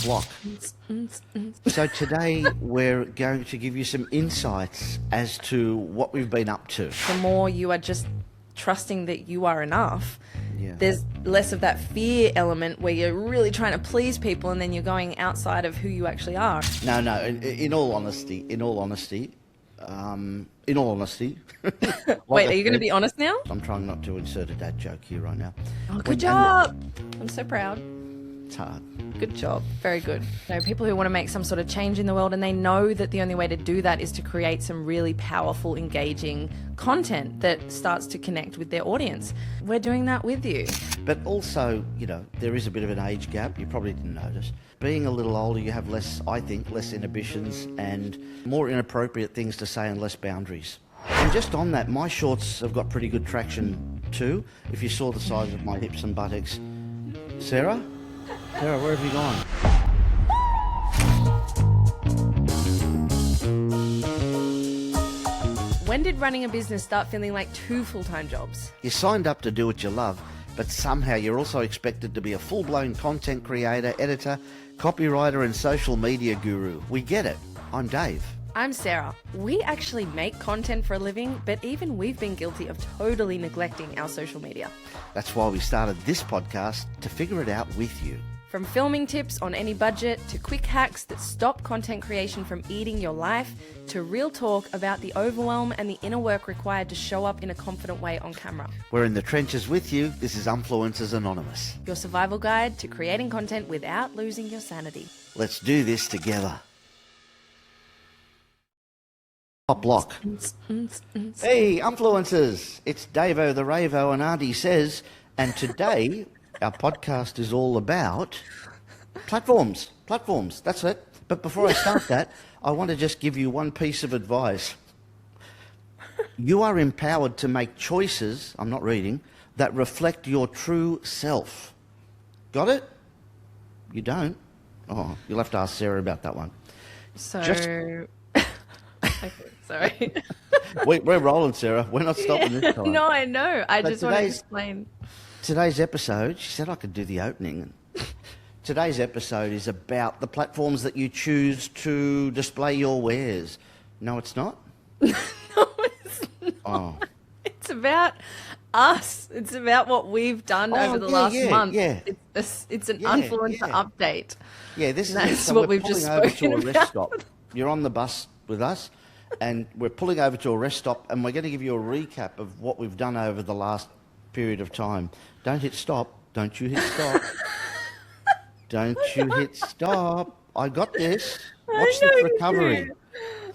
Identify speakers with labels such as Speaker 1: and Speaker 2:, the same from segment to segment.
Speaker 1: block. So today we're going to give you some insights as to what we've been up to.
Speaker 2: The more you are just trusting that you are enough,
Speaker 1: Yeah.
Speaker 2: there's less of that fear element where you're really trying to please people and then you're going outside of who you actually are.
Speaker 1: No, in all honesty.
Speaker 2: Wait, are you going to be honest now?
Speaker 1: I'm trying not to insert a dad joke here right now.
Speaker 2: Oh, good job. I'm so proud.
Speaker 1: It's hard.
Speaker 2: Good job. Very good. People who want to make some sort of change in the world, and they know that the only way to do that is to create some really powerful, engaging content that starts to connect with their audience. We're doing that with you.
Speaker 1: But also, there is a bit of an age gap. You probably didn't notice. Being a little older, you have less inhibitions and more inappropriate things to say and less boundaries. And just on that, my shorts have got pretty good traction too. If you saw the size of my hips and buttocks. Sarah, where have you gone?
Speaker 2: When did running a business start feeling like 2 full-time jobs?
Speaker 1: You signed up to do what you love, but somehow you're also expected to be a full-blown content creator, editor, copywriter and social media guru. We get it. I'm Dave.
Speaker 2: I'm Sarah. We actually make content for a living, but even we've been guilty of totally neglecting our social media.
Speaker 1: That's why we started this podcast, to figure it out with you.
Speaker 2: From filming tips on any budget, to quick hacks that stop content creation from eating your life, to real talk about the overwhelm and the inner work required to show up in a confident way on camera.
Speaker 1: We're in the trenches with you. This is Unfluencers Anonymous.
Speaker 2: Your survival guide to creating content without losing your sanity.
Speaker 1: Let's do this together. Top block. Hey, Unfluencers. It's Davo the Ravo and Auntie Says, and today our podcast is all about platforms. Platforms, that's it. But before I start that, I want to just give you one piece of advice. You are empowered to make choices, I'm not reading, that reflect your true self. Got it? You don't? Oh, you'll have to ask Sarah about that one.
Speaker 2: So... Okay, sorry.
Speaker 1: We're rolling, Sarah. We're not stopping this time.
Speaker 2: No, I know. I
Speaker 1: But
Speaker 2: just want to explain.
Speaker 1: Today's episode, she said I could do the opening. Today's episode is about the platforms that you choose to display your wares. No, it's not?
Speaker 2: No, it's not.
Speaker 1: Oh.
Speaker 2: It's about us. It's about what we've done over the last month.
Speaker 1: Yeah.
Speaker 2: It's an influencer update.
Speaker 1: Yeah, this
Speaker 2: That's
Speaker 1: is
Speaker 2: what
Speaker 1: we're
Speaker 2: we've just
Speaker 1: pulling over to a
Speaker 2: spoken
Speaker 1: rest
Speaker 2: about.
Speaker 1: stop. You're on the bus with us, and we're pulling over to a rest stop, and we're going to give you a recap of what we've done over the last period of time. Don't hit stop. Don't you hit stop. Don't you hit stop. I got this. Watch this recovery.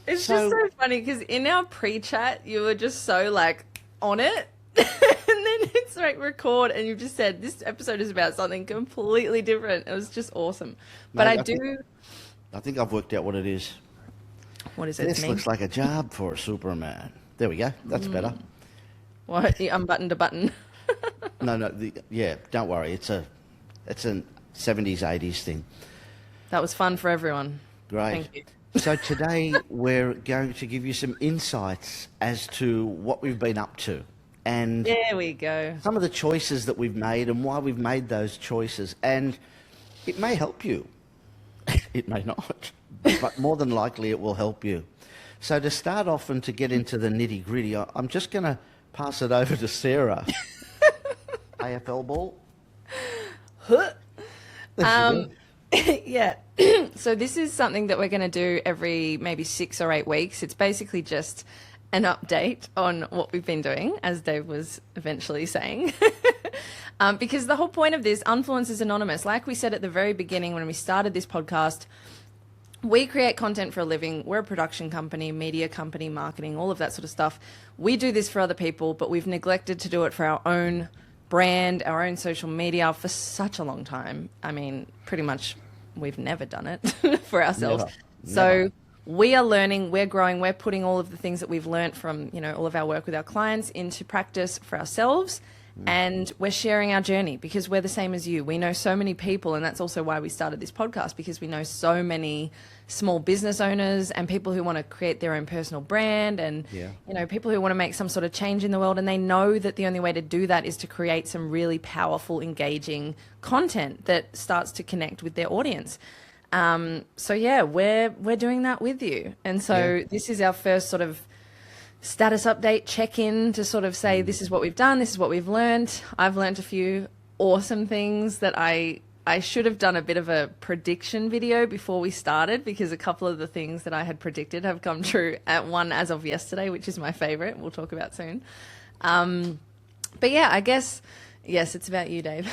Speaker 2: It's just so funny because in our pre-chat, you were just so like on it. And then it's like record and you just said this episode is about something completely different. It was just awesome. But
Speaker 1: Mate,
Speaker 2: I
Speaker 1: think I've worked out what it is.
Speaker 2: What is it?
Speaker 1: This looks like a job for a Superman. There we go. That's better.
Speaker 2: What? You unbuttoned a button.
Speaker 1: No, don't worry. It's a 70s, 80s thing.
Speaker 2: That was fun for everyone.
Speaker 1: Great.
Speaker 2: Thank you.
Speaker 1: So today we're going to give you some insights as to what we've been up to. And
Speaker 2: There we go.
Speaker 1: some of the choices that we've made and why we've made those choices. And it may help you. It may not. But more than likely it will help you. So to start off and to get into the nitty-gritty, I'm just going to pass it over to Sarah. AFL ball.
Speaker 2: Yeah. So this is something that we're going to do every maybe 6 or 8 weeks. It's basically just an update on what we've been doing, as Dave was eventually saying. Because the whole point of this, Unfluencers Anonymous, like we said at the very beginning when we started this podcast, we create content for a living. We're a production company, media company, marketing, all of that sort of stuff. We do this for other people, but we've neglected to do it for our own brand, our own social media for such a long time. I mean, pretty much we've never done it for ourselves.
Speaker 1: Never.
Speaker 2: So we are learning, we're growing, we're putting all of the things that we've learned from, all of our work with our clients into practice for ourselves. And we're sharing our journey because we're the same as you. We know so many people, and that's also why we started this podcast, because we know so many small business owners and people who want to create their own personal brand and, people who want to make some sort of change in the world. And they know that the only way to do that is to create some really powerful, engaging content that starts to connect with their audience. So yeah, we're doing that with you. And so this is our first sort of status update check-in to sort of say, this is what we've done, this is what we've learned. I've learned a few awesome things that I should have done a bit of a prediction video before we started, because a couple of the things that I had predicted have come true, at one as of yesterday, which is my favorite. We'll talk about soon. But yeah, I guess, yes, it's about you, Dave.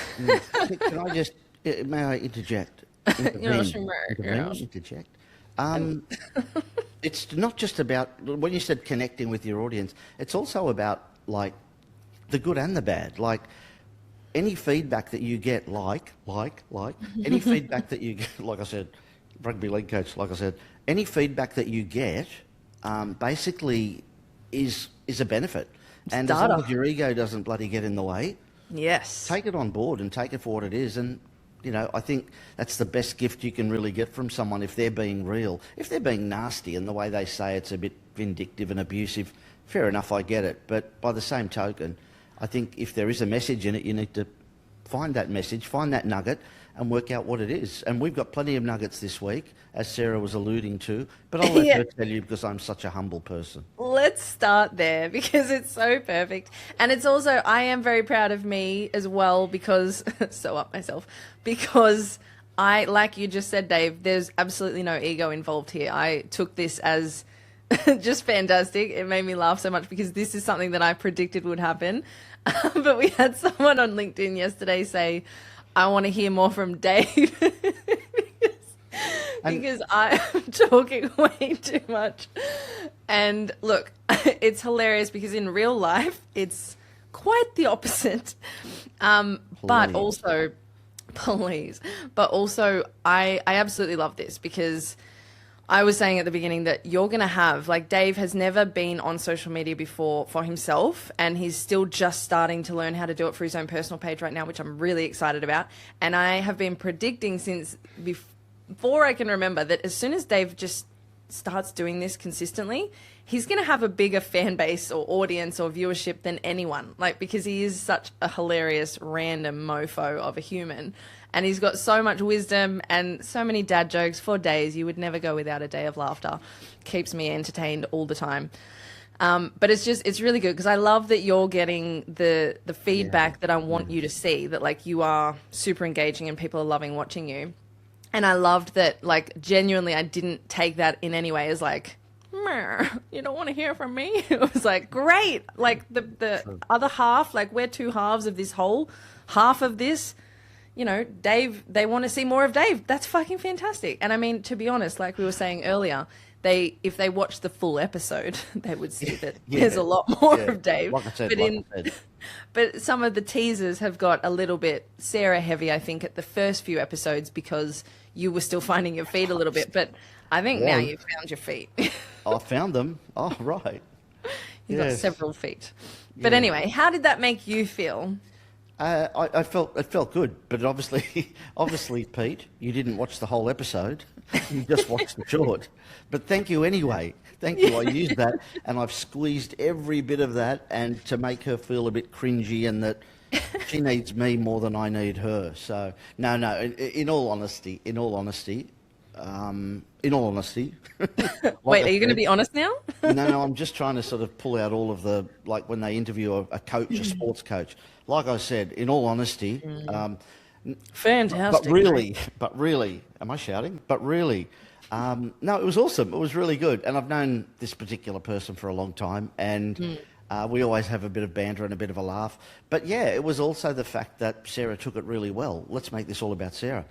Speaker 1: Can I just, may I interject? Interject. It's not just about, when you said connecting with your audience, it's also about like the good and the bad. Like any feedback that you get, any feedback that you get, like I said, rugby league coach, like I said, any feedback that you get basically is a benefit. And as long as your ego doesn't bloody get in the way, take it on board and take it for what it is. And you know, I think that's the best gift you can really get from someone if they're being real. If they're being nasty and the way they say it's a bit vindictive and abusive, fair enough, I get it. But by the same token, I think if there is a message in it, you need to find that message, find that nugget and work out what it is. And we've got plenty of nuggets this week, as Sarah was alluding to, but I'll let her tell you because I'm such a humble person.
Speaker 2: Let's start there because it's so perfect. And it's also, I am very proud of me as well because, so up myself, because I, like you just said, Dave, there's absolutely no ego involved here. I took this as just fantastic. It made me laugh so much because this is something that I predicted would happen. But we had someone on LinkedIn yesterday say, I want to hear more from Dave because I'm talking way too much. And look, it's hilarious because in real life, it's quite the opposite. But also, I absolutely love this because I was saying at the beginning that you're going to have, like, Dave has never been on social media before for himself, and he's still just starting to learn how to do it for his own personal page right now, which I'm really excited about. And I have been predicting since before I can remember that as soon as Dave just starts doing this consistently, he's going to have a bigger fan base or audience or viewership than anyone, like, because he is such a hilarious random mofo of a human. And he's got so much wisdom and so many dad jokes for days. You would never go without a day of laughter. Keeps me entertained all the time. But it's really good because I love that you're getting the feedback that I want you to see, that like you are super engaging and people are loving watching you. And I loved that, like, genuinely I didn't take that in any way as like, you don't want to hear from me. It was like, great. Like the other half, like we're two halves of this whole half of this. You know, Dave, they want to see more of Dave. That's fucking fantastic. And I mean, to be honest, like we were saying earlier, if they watched the full episode, they would see that there's a lot more of Dave.
Speaker 1: Like I said,
Speaker 2: but some of the teasers have got a little bit Sarah heavy, I think, at the first few episodes because you were still finding your feet a little bit. But I think now you've found your feet.
Speaker 1: I found them. Oh, right.
Speaker 2: You've got several feet. But anyway, how did that make you feel?
Speaker 1: It felt good, but obviously, Pete, you didn't watch the whole episode. You just watched the short. But thank you anyway. Thank you. I used that, and I've squeezed every bit of that, and to make her feel a bit cringy, and that she needs me more than I need her. So no. In all honesty.
Speaker 2: Wait, are you going to be honest now?
Speaker 1: No, I'm just trying to sort of pull out all of the, like when they interview a coach, a sports coach. Like I said, in all honesty,
Speaker 2: fantastic.
Speaker 1: But really, am I shouting? But really, no, it was awesome. It was really good. And I've known this particular person for a long time, and we always have a bit of banter and a bit of a laugh. But yeah, it was also the fact that Sarah took it really well. Let's make this all about Sarah.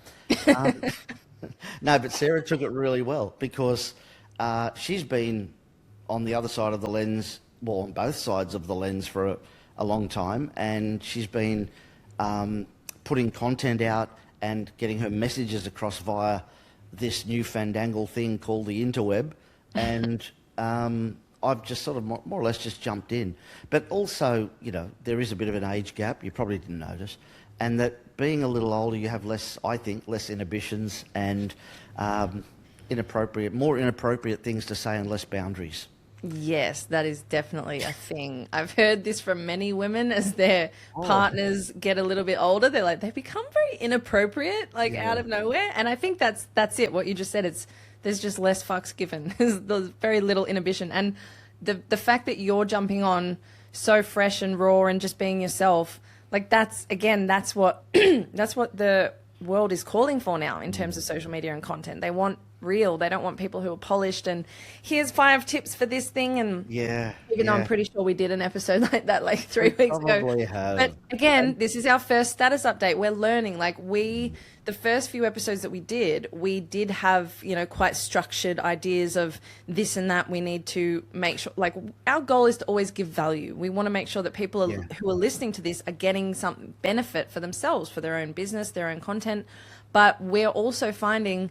Speaker 1: No, but Sarah took it really well because she's been on the other side of the lens, well, on both sides of the lens for a long time, and she's been putting content out and getting her messages across via this new fandangle thing called the interweb, and I've just sort of more or less just jumped in. But also, you know, there is a bit of an age gap, you probably didn't notice, and that being a little older, you have less, I think, less inhibitions and more inappropriate things to say and less boundaries.
Speaker 2: Yes, that is definitely a thing. I've heard this from many women as their partners get a little bit older. They're like, they become very inappropriate, like out of nowhere. And I think that's it. What you just said, there's just less fucks given. There's very little inhibition. And the fact that you're jumping on so fresh and raw and just being yourself, like that's what that's what the world is calling for now in terms of social media and content. They want real. They don't want people who are polished and here's 5 tips for this thing. And even though I'm pretty sure we did an episode like that like 3 weeks ago.
Speaker 1: Have.
Speaker 2: But again, this is our first status update. We're learning. Like the first few episodes that we did have, you know, quite structured ideas of this and that. We need to make sure, like, our goal is to always give value. We want to make sure that people who are listening to this are getting some benefit for themselves, for their own business, their own content. But we're also finding,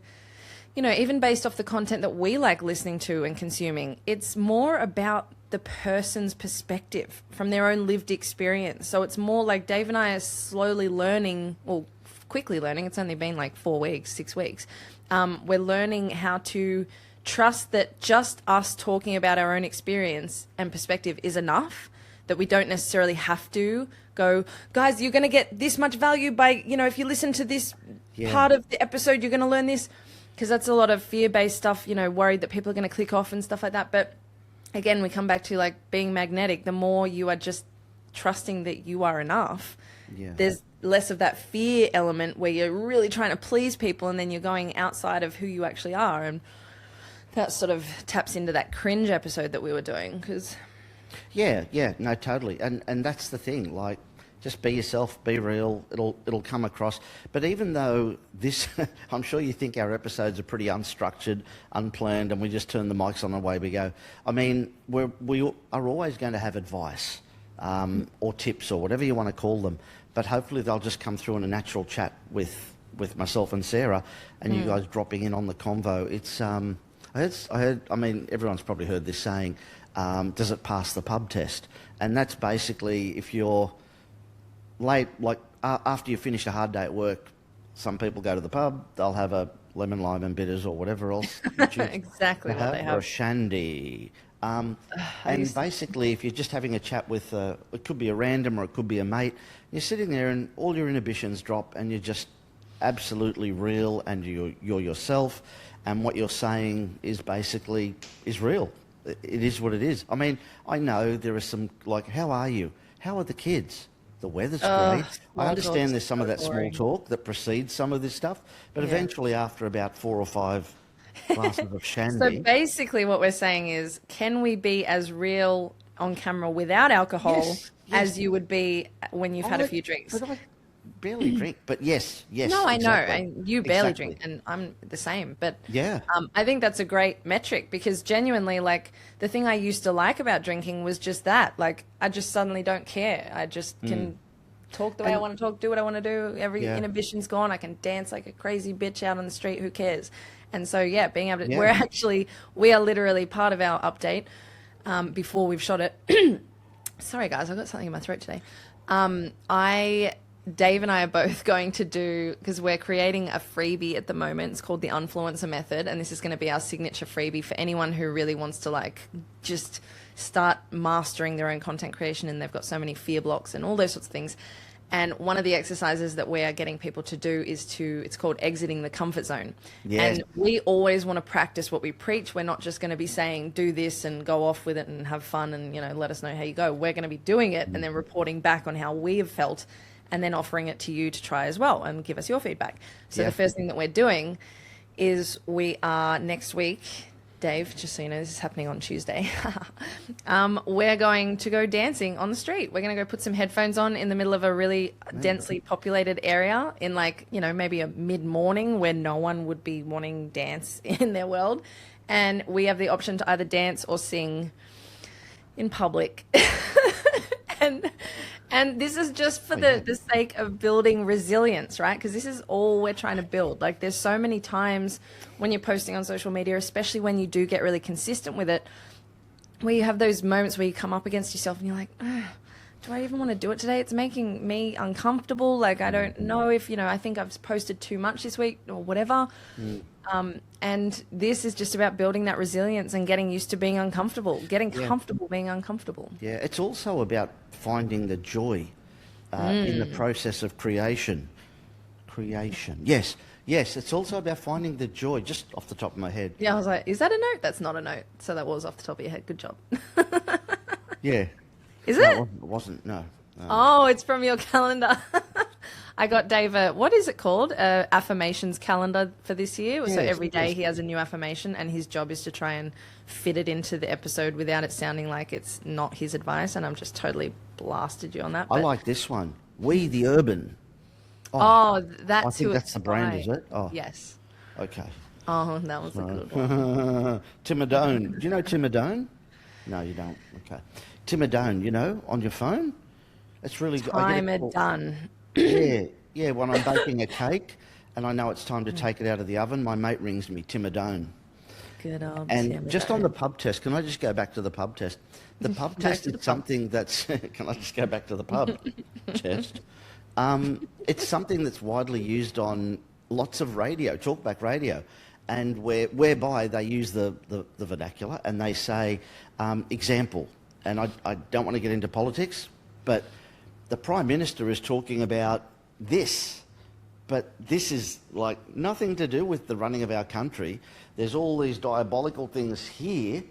Speaker 2: you know, even based off the content that we like listening to and consuming, it's more about the person's perspective from their own lived experience. So it's more like Dave and I are slowly learning, well, quickly learning. It's only been like 4 weeks, 6 weeks. We're learning how to trust that just us talking about our own experience and perspective is enough, that we don't necessarily have to go, guys, you're going to get this much value by, you know, if you listen to this part of the episode, you're going to learn this. Because that's a lot of fear-based stuff, you know, worried that people are going to click off and stuff like that. But again, we come back to like being magnetic. The more you are just trusting that you are enough, there's less of that fear element where you're really trying to please people and then you're going outside of who you actually are. And that sort of taps into that cringe episode that we were doing. Cause...
Speaker 1: no, totally. And that's the thing, like, just be yourself, be real, it'll come across. But even though this, I'm sure you think our episodes are pretty unstructured, unplanned, and we just turn the mics on and away we go. I mean, we are always going to have advice or tips or whatever you want to call them, but hopefully they'll just come through in a natural chat with myself and Sarah and you guys dropping in on the convo. It's, I heard, I mean, everyone's probably heard this saying, does it pass the pub test? And that's basically if you're late, like after you finish a hard day at work, some people go to the pub, they'll have a lemon, lime and bitters or whatever else.
Speaker 2: Exactly what they have.
Speaker 1: Or a shandy. And basically, if you're just having a chat with, it could be a random or it could be a mate, you're sitting there and all your inhibitions drop and you're just absolutely real and you're yourself and what you're saying is basically is real. It is what it is. I mean, I know there are some, like, how are you? How are the kids? The weather's great. I understand there's some of that small talk that precedes some of this stuff, but eventually after about 4 or 5 glasses of shandy...
Speaker 2: So basically what we're saying is, can we be as real on camera without alcohol as you would be when you've had a few drinks?
Speaker 1: But I barely drink, but yes.
Speaker 2: No, I
Speaker 1: exactly.
Speaker 2: know. You barely drink, and I'm the same. But
Speaker 1: yeah,
Speaker 2: I think that's a great metric because genuinely, like, the thing I used to like about drinking was just that. Like, I just suddenly don't care. I just can talk the way I want to talk, do what I want to do. Every inhibition's gone. I can dance like a crazy bitch out on the street. Who cares? And so, being able to, we are literally part of our update before we've shot it. Sorry, guys, I've got something in my throat today. Dave and I are both going to do, because we're creating a freebie at the moment. It's called the Unfluencer Method, and this is going to be our signature freebie for anyone who really wants to, like, just start mastering their own content creation, and they've got so many fear blocks and all those sorts of things. And one of the exercises that we are getting people to do is it's called exiting the comfort zone. Yes. And we always want to practice what we preach. We're not just going to be saying, do this and go off with it and have fun and, you know, let us know how you go. We're going to be doing it and then reporting back on how we have felt and then offering it to you to try as well and give us your feedback. So the first thing that we're doing is we are next week, Dave, just so you know, this is happening on Tuesday. We're going to go dancing on the street. We're going to go put some headphones on in the middle of a really densely populated area in, like, you know, maybe a mid-morning where no one would be wanting dance in their world. And we have the option to either dance or sing in public. And this is just for the sake of building resilience, right? Because this is all we're trying to build. Like, there's so many times when you're posting on social media, especially when you do get really consistent with it, where you have those moments where you come up against yourself and you're like, do I even want to do it today? It's making me uncomfortable. Like, I don't know if, I think I've posted too much this week or whatever. And this is just about building that resilience and getting used to being uncomfortable, getting comfortable being uncomfortable.
Speaker 1: Yeah, it's also about finding the joy in the process of creation. Yes, it's also about finding the joy, just off the top of my head.
Speaker 2: Yeah, I was like, is that a note? That's not a note. So that was off the top of your head. Good job.
Speaker 1: Yeah.
Speaker 2: Is
Speaker 1: No,
Speaker 2: it?
Speaker 1: it wasn't, no.
Speaker 2: Oh, it's from your calendar. I got Dave what is it called? Affirmations calendar for this year. So every day he has a new affirmation, and his job is to try and fit it into the episode without it sounding like it's not his advice. And I'm just totally blasted you on that.
Speaker 1: I
Speaker 2: But,
Speaker 1: like this one. We the Urban.
Speaker 2: that's
Speaker 1: I think
Speaker 2: who
Speaker 1: that's
Speaker 2: it's
Speaker 1: the brand,
Speaker 2: by.
Speaker 1: is it? Oh,
Speaker 2: Yes.
Speaker 1: okay.
Speaker 2: Oh, that was a good one.
Speaker 1: Timidone. Do you know Timidone? No, you don't. Okay. Timidone, on your phone? It's really good.
Speaker 2: Timer done.
Speaker 1: Yeah, when I'm baking a cake and I know it's time to take it out of the oven, my mate rings me, Timidone.
Speaker 2: Good old
Speaker 1: And
Speaker 2: Timmy
Speaker 1: just
Speaker 2: Dome.
Speaker 1: on the pub test, can I just go back to the pub test? The pub test is something that's... Can I just go back to the pub test? It's something that's widely used on lots of radio, talkback radio, and whereby they use the vernacular and they say, example, and I don't want to get into politics, but the Prime Minister is talking about this, but this is like nothing to do with the running of our country. There's all these diabolical things here,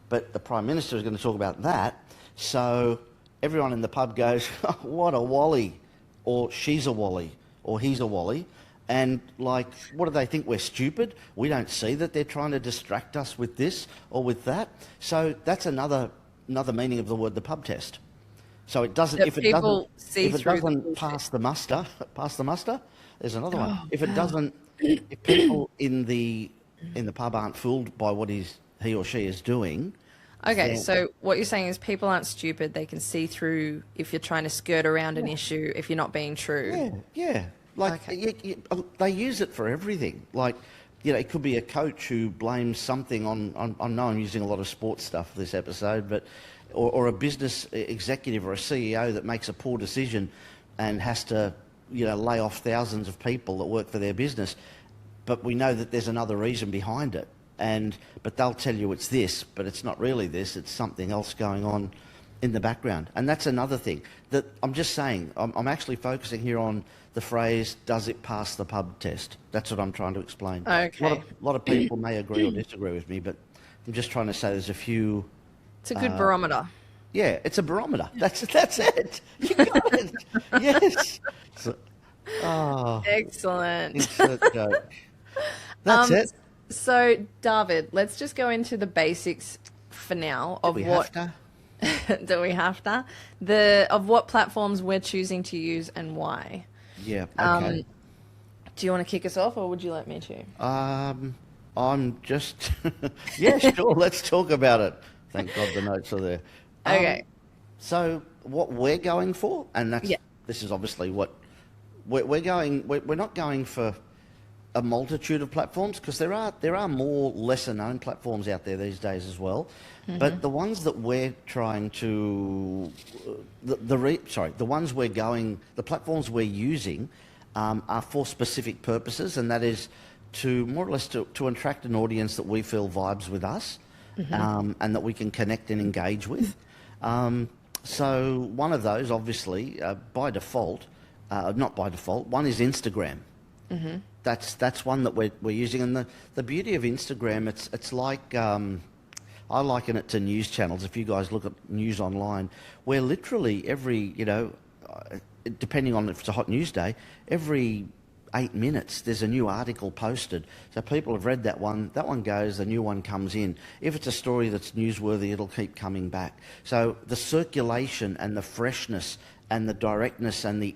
Speaker 1: but the Prime Minister is going to talk about that. So everyone in the pub goes, oh, what a wally, or she's a wally, or he's a wally. And like, what do they think? We're stupid? We don't see that they're trying to distract us with this or with that. So that's another meaning of the word the pub test. So it doesn't.
Speaker 2: That
Speaker 1: If it
Speaker 2: people
Speaker 1: doesn't,
Speaker 2: see
Speaker 1: if it
Speaker 2: through the
Speaker 1: doesn't
Speaker 2: bullshit.
Speaker 1: pass the muster. There's another one.
Speaker 2: Oh,
Speaker 1: If it doesn't, if people in the pub aren't fooled by what he or she is doing.
Speaker 2: Okay,
Speaker 1: then-
Speaker 2: so what you're saying is people aren't stupid. They can see through if you're trying to skirt around an issue, if you're not being true.
Speaker 1: Yeah. Like they use it for everything. Like, it could be a coach who blames something on. I know I'm using a lot of sports stuff for this episode, but or a business executive or a CEO that makes a poor decision and has to lay off thousands of people that work for their business, but we know that there's another reason behind it. But they'll tell you it's this, but it's not really this. It's something else going on in the background. And that's another thing that I'm just saying. I'm actually focusing here on the phrase, does it pass the pub test? That's what I'm trying to explain.
Speaker 2: Okay.
Speaker 1: A lot of people may agree or disagree with me, but I'm just trying to say there's a few...
Speaker 2: It's a good barometer.
Speaker 1: Yeah, it's a barometer. That's it. You got it. Yes.
Speaker 2: Excellent.
Speaker 1: Insert joke. That's it.
Speaker 2: So, David, let's just go into the basics for now of
Speaker 1: We
Speaker 2: what
Speaker 1: have to.
Speaker 2: do we have to of what platforms we're choosing to use and why.
Speaker 1: Yeah. Okay.
Speaker 2: Do you want to kick us off, or would you like me to?
Speaker 1: I'm just... Yeah, sure. Let's talk about it. Thank God the notes are there.
Speaker 2: Okay.
Speaker 1: So what we're going for, and that's this is obviously what we're going. We're not going for a multitude of platforms, because there are more lesser known platforms out there these days as well. Mm-hmm. But the ones that we're trying to the platforms we're using are for specific purposes, and that is to more or less to attract an audience that we feel vibes with us, and that we can connect and engage with. So one of those, obviously, by default, not by default, one is Instagram. Mm-hmm. That's one that we're using, and the beauty of Instagram, it's like I liken it to news channels. If you guys look at news online, where literally every depending on if it's a hot news day, every 8 minutes there's a new article posted. So people have read that one goes, the new one comes in. If it's a story that's newsworthy, it'll keep coming back. So the circulation and the freshness and the directness and the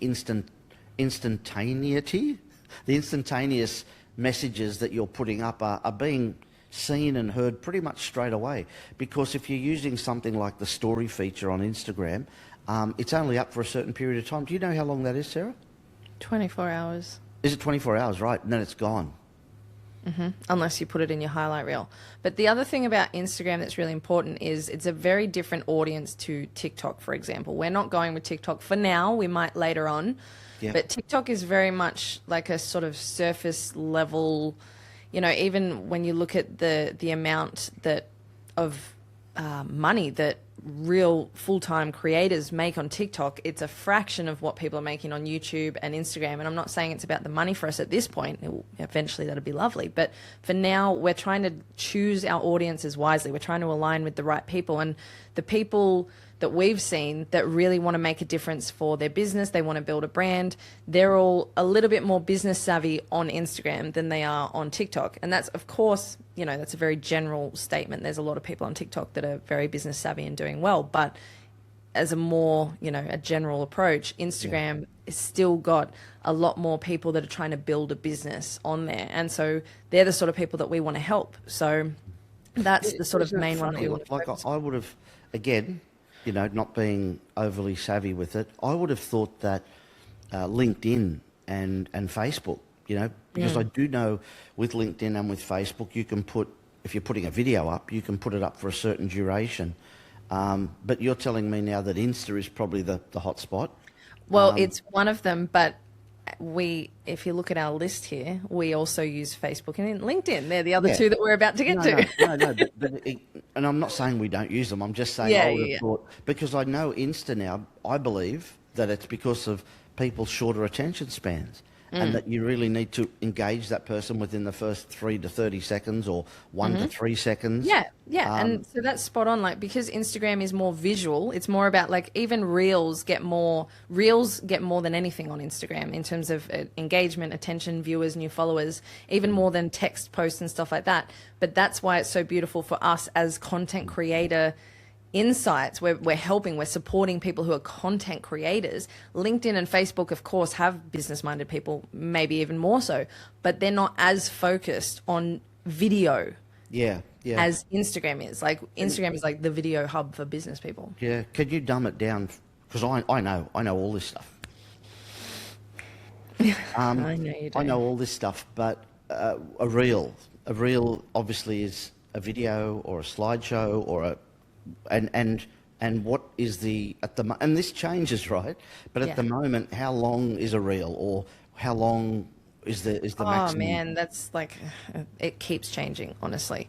Speaker 1: instantaneity, the instantaneous messages that you're putting up are being seen and heard pretty much straight away. Because if you're using something like the story feature on Instagram, it's only up for a certain period of time. Do you know how long that is, Sarah?
Speaker 2: 24 hours.
Speaker 1: Is it 24 hours? Right, and then it's gone.
Speaker 2: unless you put it in your highlight reel. But the other thing about Instagram that's really important is it's a very different audience to TikTok, for example. We're not going with TikTok for now. We might later on.
Speaker 1: Yeah.
Speaker 2: But TikTok is very much like a sort of surface level, you know, even when you look at the amount that of money that real full-time creators make on TikTok, it's a fraction of what people are making on YouTube and Instagram. And I'm not saying it's about the money for us at this point. Eventually that'll be lovely. But for now, we're trying to choose our audiences wisely. We're trying to align with the right people. And the people that we've seen that really want to make a difference for their business, they want to build a brand, they're all a little bit more business savvy on Instagram than they are on TikTok. And that's, of course, you know, that's a very general statement. There's a lot of people on TikTok that are very business savvy and doing well. But as a more, you know, a general approach, Instagram has still got a lot more people that are trying to build a business on there. And so they're the sort of people that we want to help. So that's the sort of main one that we want to focus on.
Speaker 1: I would have, again, you know, not being overly savvy with it, I would have thought that LinkedIn and Facebook, you know, because I do know with LinkedIn and with Facebook, you can put, if you're putting a video up, you can put it up for a certain duration. But you're telling me now that Insta is probably the hot spot.
Speaker 2: Well, it's one of them, but if you look at our list here, we also use Facebook and LinkedIn. They're the other two that we're about to get to.
Speaker 1: No, and I'm not saying we don't use them. I'm just saying I would have thought, because I know Insta now, I believe that it's because of people's shorter attention spans. And that you really need to engage that person within the first 3 to 30 seconds or 1 to 3 seconds.
Speaker 2: Yeah. And so that's spot on. Like, because Instagram is more visual, it's more about, like, even reels get more than anything on Instagram in terms of engagement, attention, viewers, new followers, even more than text posts and stuff like that. But that's why it's so beautiful for us as content creator insights. We're helping, we're supporting people who are content creators. LinkedIn and Facebook, of course, have business-minded people, maybe even more so, but they're not as focused on video as Instagram is. Like, Instagram is like the video hub for business people.
Speaker 1: Yeah. Could you dumb it down? Because I know all this stuff.
Speaker 2: I know you do.
Speaker 1: I know all this stuff, but a reel obviously is a video or a slideshow or a and what is and this changes, right? But at the moment, how long is a reel, or how long is the maximum?
Speaker 2: Oh man, that's like, it keeps changing, honestly.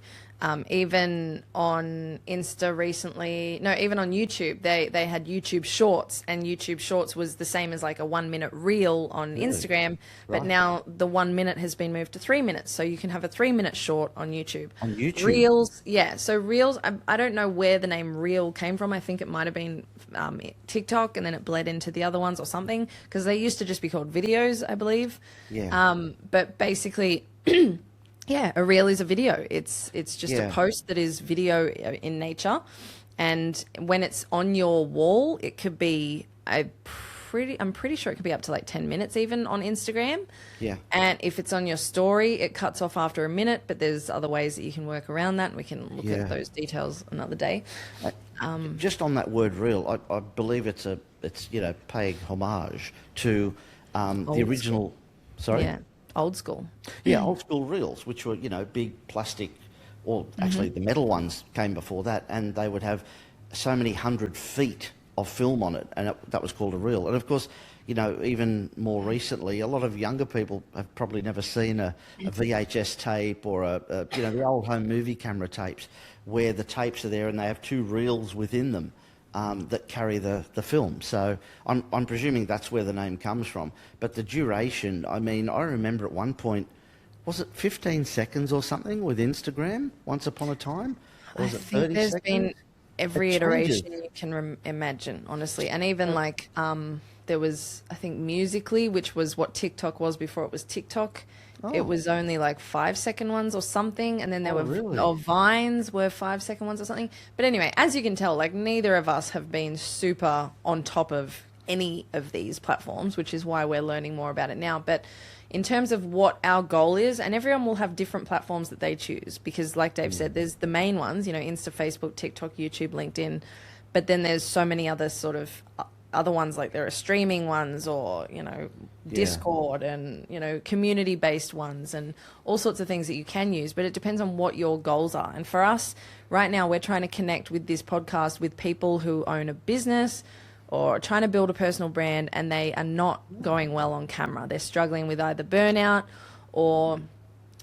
Speaker 2: Even on Insta recently, no, even on YouTube, they had YouTube Shorts, and YouTube Shorts was the same as like a 1 minute reel on Instagram, but now the 1 minute has been moved to 3 minutes, so you can have a 3 minute short on YouTube.
Speaker 1: On YouTube?
Speaker 2: Reels, so Reels, I don't know where the name Reel came from. I think it might have been TikTok, and then it bled into the other ones or something, because they used to just be called videos, I believe.
Speaker 1: Yeah.
Speaker 2: But basically... Yeah, a reel is a video. It's just a post that is video in nature, and when it's on your wall, it could be I'm pretty sure it could be up to like 10 minutes even on Instagram.
Speaker 1: Yeah. And
Speaker 2: if it's on your story, it cuts off after a minute, but there's other ways that you can work around that. We can look at those details another day.
Speaker 1: Just on that word reel, I believe it's you know, paying homage to the original. Sorry.
Speaker 2: Yeah. Old school.
Speaker 1: Yeah, old school reels, which were, you know, big plastic, or actually the metal ones came before that, and they would have so many 100 feet of film on it, and that was called a reel. And of course, you know, even more recently, a lot of younger people have probably never seen a VHS tape or you know, the old home movie camera tapes, where the tapes are there and they have 2 reels within them. That carry the film. So I'm presuming that's where the name comes from. But the duration, I mean, I remember at one point, was it 15 seconds or something with Instagram once upon a time? Or was it 30
Speaker 2: there's
Speaker 1: seconds?
Speaker 2: Been every iteration you can imagine, honestly. And even like there was, I think, Musically, which was what TikTok was before it was TikTok. It was only like 5-second ones or something, and then there were Vines were 5-second ones or something. But anyway, as you can tell, like, neither of us have been super on top of any of these platforms, which is why we're learning more about it now. But in terms of what our goal is, and everyone will have different platforms that they choose, because like Dave said, there's the main ones, you know, Insta, Facebook, TikTok, YouTube, LinkedIn, but then there's so many other sort of other ones, like there are streaming ones or, Discord and, community-based ones and all sorts of things that you can use, but it depends on what your goals are. And for us, right now, we're trying to connect with this podcast with people who own a business or trying to build a personal brand, and they are not going well on camera. They're struggling with either burnout or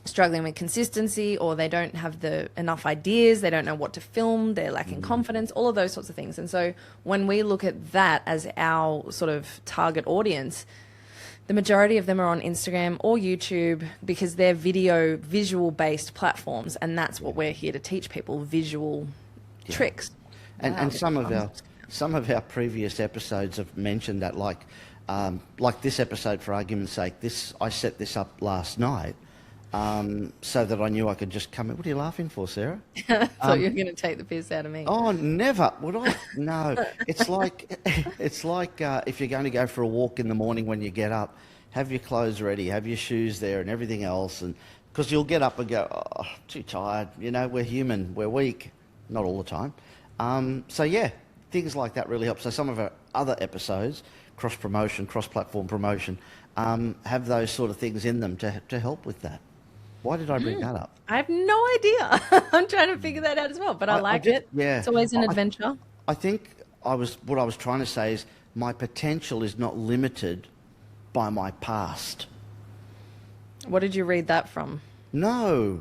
Speaker 2: struggling with consistency, or they don't have enough ideas, they don't know what to film, they're lacking confidence, all of those sorts of things. And so when we look at that as our sort of target audience, the majority of them are on Instagram or YouTube because they're visual-based platforms, and that's what we're here to teach people, visual tricks.
Speaker 1: And some of our previous episodes have mentioned that, like this episode, for argument's sake, I set this up last night. So that I knew I could just come in. What are you laughing for, Sarah?
Speaker 2: I thought you were going to take the piss out of me.
Speaker 1: Oh, never. Would I? No. It's like if you're going to go for a walk in the morning when you get up, have your clothes ready, have your shoes there and everything else. And because you'll get up and go, oh, too tired. We're human. We're weak. Not all the time. So, yeah, things like that really help. So some of our other episodes, cross-promotion, cross-platform promotion, have those sort of things in them to help with that. Why did I bring that up?
Speaker 2: I have no idea. I'm trying to figure that out as well, but I like it.
Speaker 1: Yeah.
Speaker 2: It's always an adventure.
Speaker 1: I think what I was trying to say is my potential is not limited by my past.
Speaker 2: What did you read that from?
Speaker 1: No.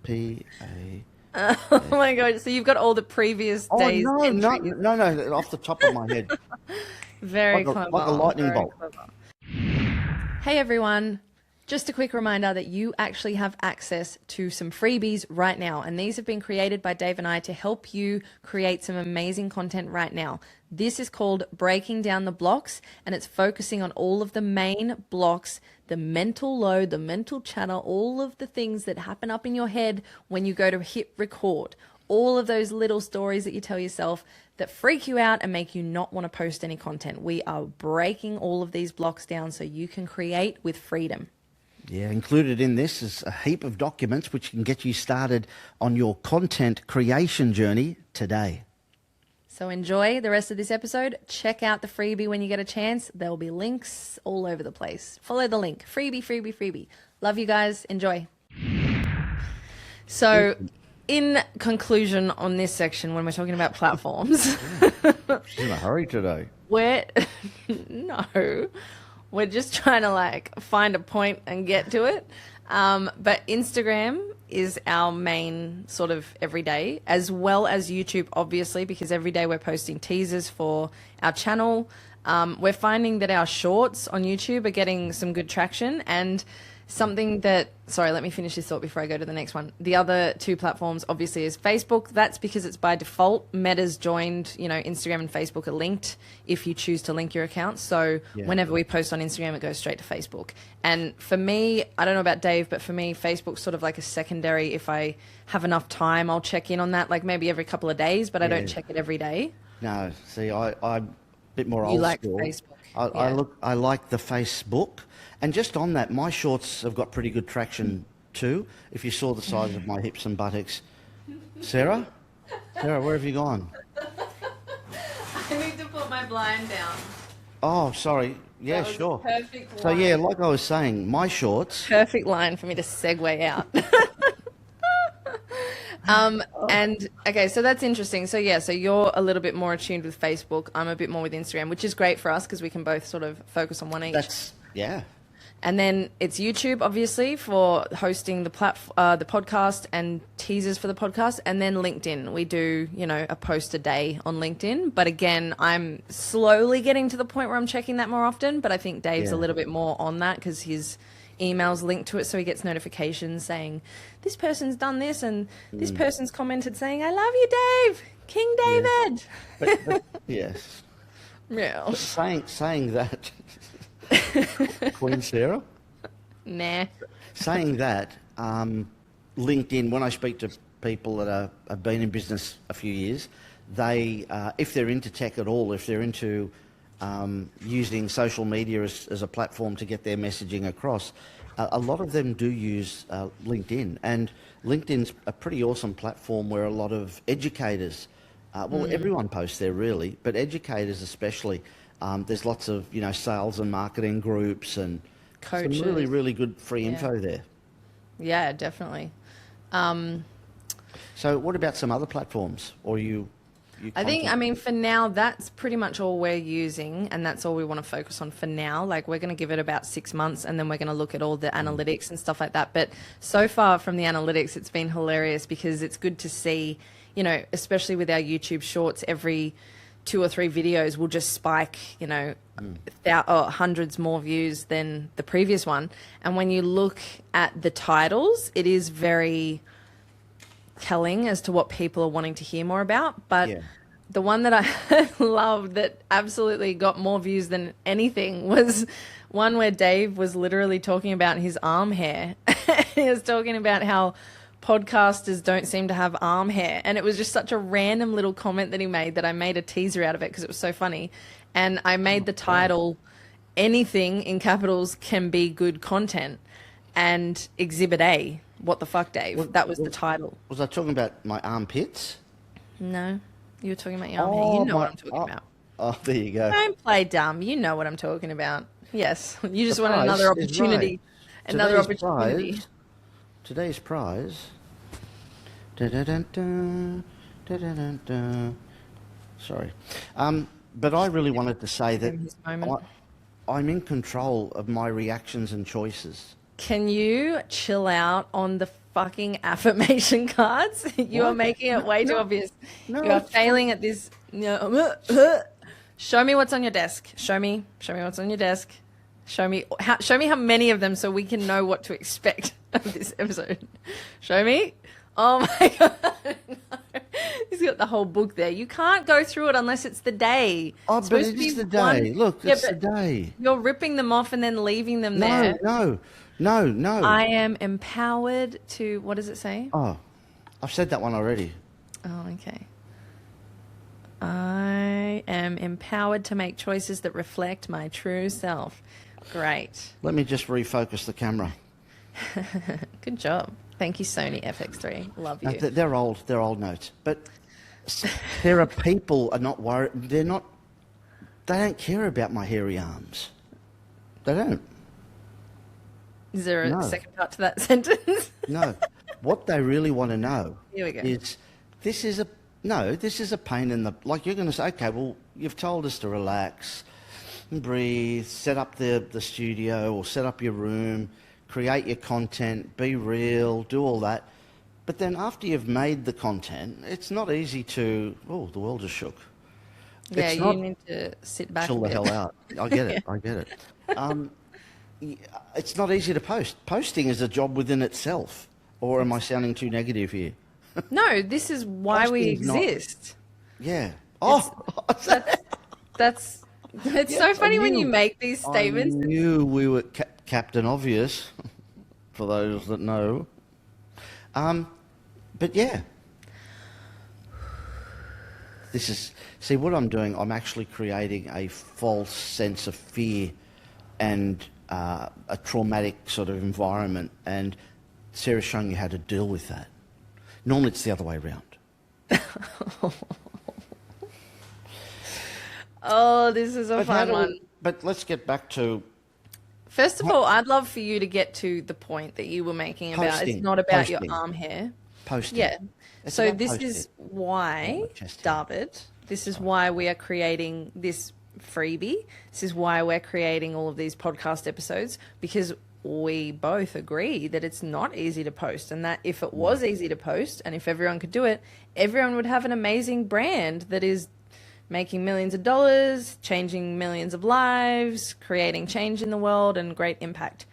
Speaker 1: P-A...
Speaker 2: Oh my God. So you've got all the previous days.
Speaker 1: No, off the top of my head.
Speaker 2: Very clever.
Speaker 1: Like a lightning bolt.
Speaker 2: Clever. Hey everyone. Just a quick reminder that you actually have access to some freebies right now. And these have been created by Dave and I to help you create some amazing content right now. This is called Breaking Down the Blocks, and it's focusing on all of the main blocks, the mental load, the mental chatter, all of the things that happen up in your head when you go to hit record. All of those little stories that you tell yourself that freak you out and make you not want to post any content. We are breaking all of these blocks down so you can create with freedom.
Speaker 1: Yeah, included in this is a heap of documents which can get you started on your content creation journey today.
Speaker 2: So enjoy the rest of this episode. Check out the freebie when you get a chance. There will be links all over the place. Follow the link. Freebie. Love you guys. Enjoy. So in conclusion on this section, when we're talking about platforms...
Speaker 1: She's in a hurry today.
Speaker 2: No. We're just trying to find a point and get to it. But Instagram is our main sort of everyday, as well as YouTube, obviously, because every day we're posting teasers for our channel. We're finding that our shorts on YouTube are getting some good traction, and something that, sorry, let me finish this thought before I go to the next one. The other two platforms obviously is Facebook. That's because it's by default. Meta's joined, Instagram and Facebook are linked if you choose to link your accounts. So whenever we post on Instagram, it goes straight to Facebook. And for me, I don't know about Dave, but for me, Facebook's sort of like a secondary. If I have enough time, I'll check in on that, like maybe every couple of days, but I don't check it every day.
Speaker 1: No, see, I'm a bit more old
Speaker 2: You like
Speaker 1: school.
Speaker 2: Facebook.
Speaker 1: I like the Facebook. And just on that, my shorts have got pretty good traction too. If you saw the size of my hips and buttocks. Sarah, where have you gone?
Speaker 2: I need to put my blind down.
Speaker 1: Oh, sorry. Yeah,
Speaker 2: That was
Speaker 1: sure.
Speaker 2: Perfect
Speaker 1: So
Speaker 2: line.
Speaker 1: yeah, like I was saying, my shorts.
Speaker 2: Perfect line for me to segue out. And okay, so that's interesting. So yeah, so you're a little bit more attuned with Facebook. I'm a bit more with Instagram, which is great for us because we can both sort of focus on one each.
Speaker 1: Yeah.
Speaker 2: And then it's YouTube, obviously, for hosting the podcast and teasers for the podcast. And then LinkedIn. We do, a post a day on LinkedIn. But again, I'm slowly getting to the point where I'm checking that more often. But I think Dave's a little bit more on that because his email's linked to it. So he gets notifications saying, this person's done this and this person's commented saying, I love you, Dave. King David.
Speaker 1: But yes.
Speaker 2: Yeah.
Speaker 1: But saying that... Queen Sarah?
Speaker 2: Nah.
Speaker 1: Saying that, LinkedIn, when I speak to people that have been in business a few years, they, if they're into tech at all, if they're into using social media as a platform to get their messaging across, a lot of them do use LinkedIn. And LinkedIn's a pretty awesome platform where a lot of educators Well, everyone posts there really, but educators especially. There's lots of, sales and marketing groups and
Speaker 2: Coaches.
Speaker 1: some really, really good free info there.
Speaker 2: Yeah, definitely.
Speaker 1: So what about some other platforms? Or
Speaker 2: I think, for now, that's pretty much all we're using, and that's all we want to focus on for now. Like, we're going to give it about 6 months, and then we're going to look at all the analytics and stuff like that. But so far from the analytics, it's been hilarious because it's good to see, especially with our YouTube shorts, every 2 or 3 videos will just spike, hundreds more views than the previous one. And when you look at the titles, it is very telling as to what people are wanting to hear more about. But the one that I loved that absolutely got more views than anything was one where Dave was literally talking about his arm hair. He was talking about how podcasters don't seem to have arm hair. And it was just such a random little comment that he made that I made a teaser out of it because it was so funny. And I made the title, anything in capitals can be good content, and Exhibit A. What the fuck, Dave? That was the title.
Speaker 1: Was I talking about my armpits?
Speaker 2: No, you were talking about your arm hair. You know what I'm talking about.
Speaker 1: Oh, there you go.
Speaker 2: Don't play dumb. You know what I'm talking about. Yes, you just want another opportunity.
Speaker 1: Right.
Speaker 2: Another opportunity.
Speaker 1: Today's prize. Sorry. But I really wanted to say that I'm in control of my reactions and choices.
Speaker 2: Can you chill out on the fucking affirmation cards? You are making it way too obvious. You are failing at this. Show me what's on your desk. Show me what's on your desk. Show me how many of them so we can know what to expect of this episode. Show me. Oh my God. No. He's got the whole book there. You can't go through it unless it's the day.
Speaker 1: Oh, but it is the day. Look, it's the day.
Speaker 2: You're ripping them off and then leaving them there.
Speaker 1: No.
Speaker 2: I am empowered to, what does it say?
Speaker 1: Oh, I've said that one already.
Speaker 2: Oh, okay. I am empowered to make choices that reflect my true self. Great.
Speaker 1: Let me just refocus the camera.
Speaker 2: Good job. Thank you, Sony FX3. Love you.
Speaker 1: They're old notes. But there are people are not worried. They don't care about my hairy arms. They don't.
Speaker 2: Is there a second part to that sentence?
Speaker 1: No. What they really want to know
Speaker 2: Here we go.
Speaker 1: is this is a pain in the... Like, you're going to say, okay, well, you've told us to relax and breathe, set up the studio or set up your room, create your content, be real, do all that. But then after you've made the content, it's not easy to... Oh, the world just shook.
Speaker 2: Yeah, you need to sit back
Speaker 1: chill the hell out. I get it. I get it. It's not easy to post. Posting is a job within itself. Or am I sounding too negative here?
Speaker 2: No, this is why we exist.
Speaker 1: Yeah.
Speaker 2: It's so funny when you make these statements.
Speaker 1: I knew we were Captain Obvious, for those that know. But yeah. See what I'm doing, I'm actually creating a false sense of fear and a traumatic sort of environment, and Sarah's showing you how to deal with that. Normally it's the other way around.
Speaker 2: Oh, this is a fun one.
Speaker 1: But let's get back to...
Speaker 2: First of all, I'd love for you to get to the point that you were making about it's not about your arm hair.
Speaker 1: Posting.
Speaker 2: Yeah. So this is why, David, this is why we are creating this freebie. This is why we're creating all of these podcast episodes, because we both agree that it's not easy to post, and that if it was easy to post and if everyone could do it, everyone would have an amazing brand that is making millions of dollars, changing millions of lives, creating change in the world and great impact.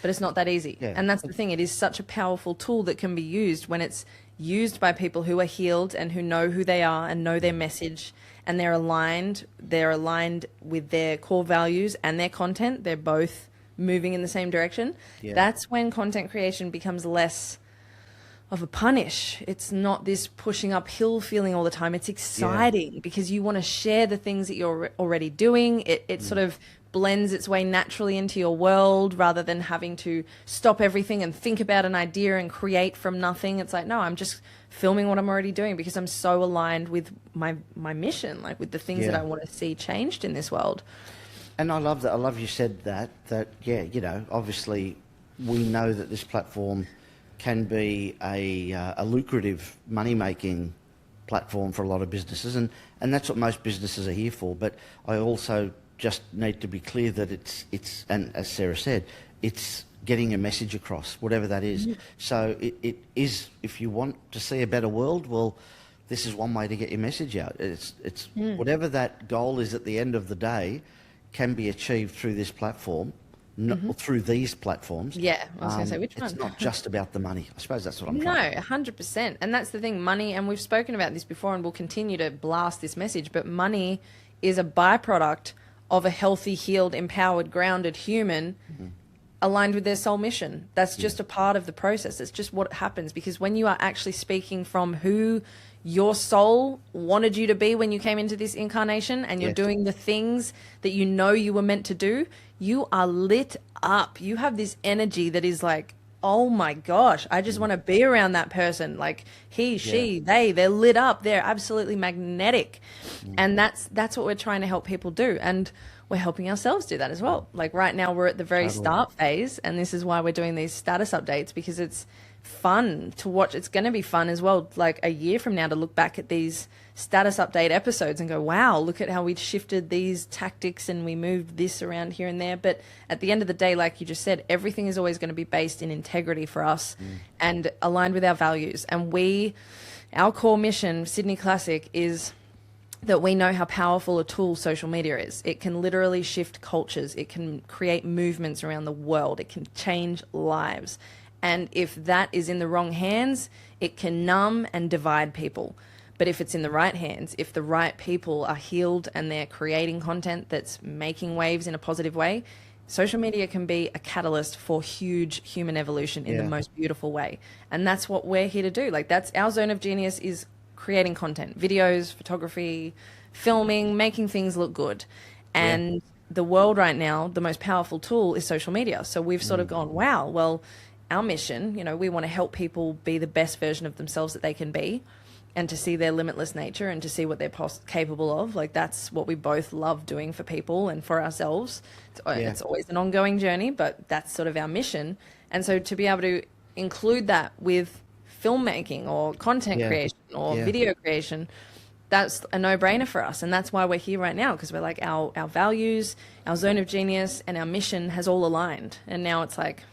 Speaker 2: But it's not that easy. Yeah. And that's the thing. It is such a powerful tool that can be used when it's used by people who are healed and who know who they are and know their message, and they're aligned with their core values and their content. They're both moving in the same direction. Yeah. That's when content creation becomes less of a punish. It's not this pushing uphill feeling all the time. It's exciting because you want to share the things that you're already doing. It sort of blends its way naturally into your world rather than having to stop everything and think about an idea and create from nothing. It's like, no, I'm just filming what I'm already doing because I'm so aligned with my mission, like with the things that I want to see changed in this world.
Speaker 1: And I love that. I love you said that, yeah, you know, obviously we know that this platform can be a lucrative money-making platform for a lot of businesses, and that's what most businesses are here for. But I also just need to be clear that it's and as Sarah said, it's getting a message across, whatever that is. So it is, if you want to see a better world, well, this is one way to get your message out. It's whatever that goal is at the end of the day can be achieved through this platform, through these platforms.
Speaker 2: Yeah, I was going to say, which one?
Speaker 1: It's not just about the money. I suppose that's what I'm trying to say.
Speaker 2: 100%. And that's the thing, money, and we've spoken about this before and we'll continue to blast this message, but money is a byproduct of a healthy, healed, empowered, grounded human aligned with their soul mission. That's just a part of the process. It's just what happens, because when you are actually speaking from who your soul wanted you to be when you came into this incarnation, and you're doing the things that you know you were meant to do, you are lit up. You have this energy that is like, oh my gosh, I just want to be around that person. Like he, she, they're lit up. They're absolutely magnetic. And that's what we're trying to help people do. And we're helping ourselves do that as well. Like right now we're at the very start phase, and this is why we're doing these status updates, because it's fun to watch. It's going to be fun as well, like a year from now, to look back at these status update episodes and go, wow, look at how we shifted these tactics and we moved this around here and there. But at the end of the day, like you just said, everything is always going to be based in integrity for us and aligned with our values. And our core mission, Sydney Classic, is that we know how powerful a tool social media is. It can literally shift cultures. It can create movements around the world. It can change lives. And if that is in the wrong hands, it can numb and divide people. But if it's in the right hands, if the right people are healed and they're creating content that's making waves in a positive way, social media can be a catalyst for huge human evolution in the most beautiful way. And that's what we're here to do. Like, that's our zone of genius, is creating content, videos, photography, filming, making things look good. And the world right now, the most powerful tool is social media. So we've sort of gone, wow, well, our mission, you know, we want to help people be the best version of themselves that they can be, and to see their limitless nature and to see what they're capable of. Like, that's what we both love doing for people and for ourselves. It's always an ongoing journey, but that's sort of our mission. And so to be able to include that with filmmaking or content creation or video creation, that's a no-brainer for us. And that's why we're here right now, because we're like, our values, our zone of genius and our mission has all aligned. And now it's like,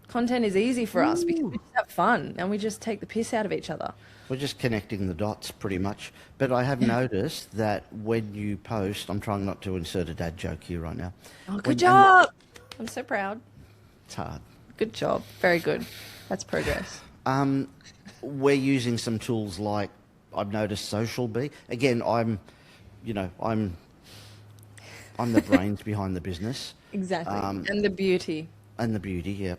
Speaker 2: content is easy for us because we just have fun and we just take the piss out of each other.
Speaker 1: We're just connecting the dots pretty much. But I have noticed that when you post, I'm trying not to insert a dad joke here right now.
Speaker 2: Oh, good job. I'm so proud.
Speaker 1: It's hard.
Speaker 2: Good job. Very good. That's progress.
Speaker 1: We're using some tools like, I've noticed, Social Bee. Again, I'm the brains behind the business.
Speaker 2: Exactly. And the beauty.
Speaker 1: And the beauty, yeah.